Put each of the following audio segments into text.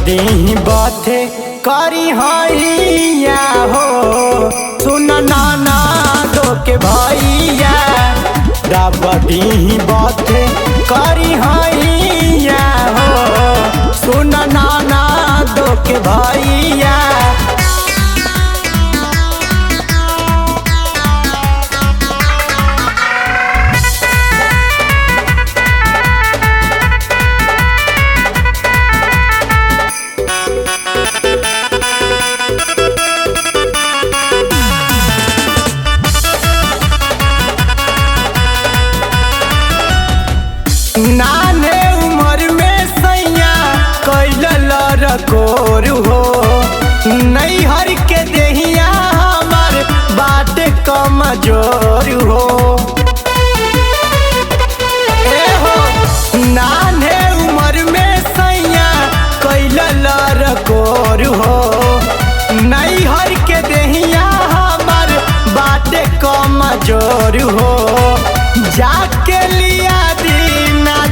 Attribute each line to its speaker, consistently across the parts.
Speaker 1: दी बाते करी हैया हो सुन नाना दो के भैया दब दी बाते करी हैया हो सुन नाना दो के भैया। नाने उम्र में सैया कैल रकोर हो नैहर के देहिया हमार बाट कमजोर हो। ए हो नाने उम्र में सैया कैल रकोर हो नैहर के देहिया हमार बाट कमजोर हो। जाके लिया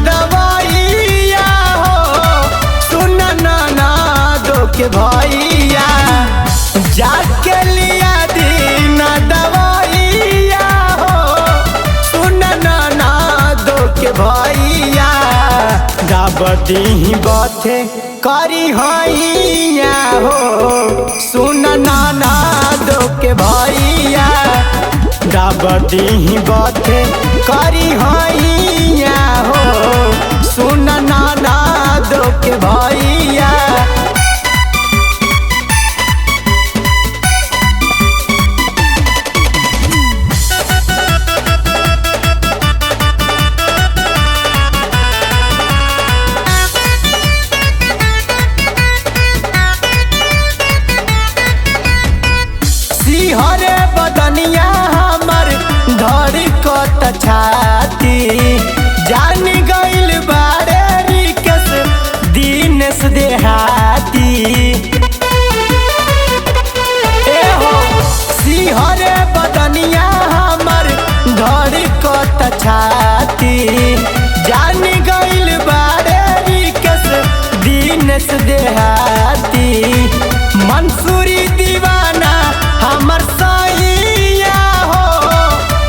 Speaker 1: दवाइया हो सुन नाना दो के भैया जाके लिया दीना दवाइया हो सुन नाना दो के भैया दाबदी बाते करी हैया हो सुन नाना दो के भैया दाबदी बाते करी हैया हो सुन नाना दो के भैया। सिहरे बदनिया हमर धर कत छाती जान गइल बारे रिकस दिनेश देहाती। ए हो सिहरे बदनिया हमर धर कत छाती जान गइल बारे रिकस दिनेश देहाती। मंसूरी दीवाना हमर सैया हो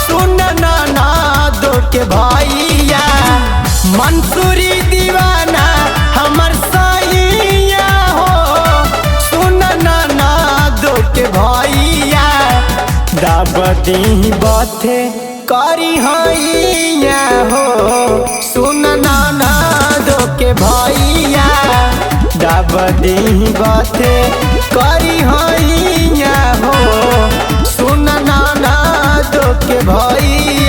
Speaker 1: सुन नाना दो के भैया मंसूरी दीवाना हमर सैया हो सुन नाना दो के भैया दाबदी बाते करी हैया हो सुन नाना दो के भैया दाबदी बाते करी हैया हो सुन नाना दो के भैया।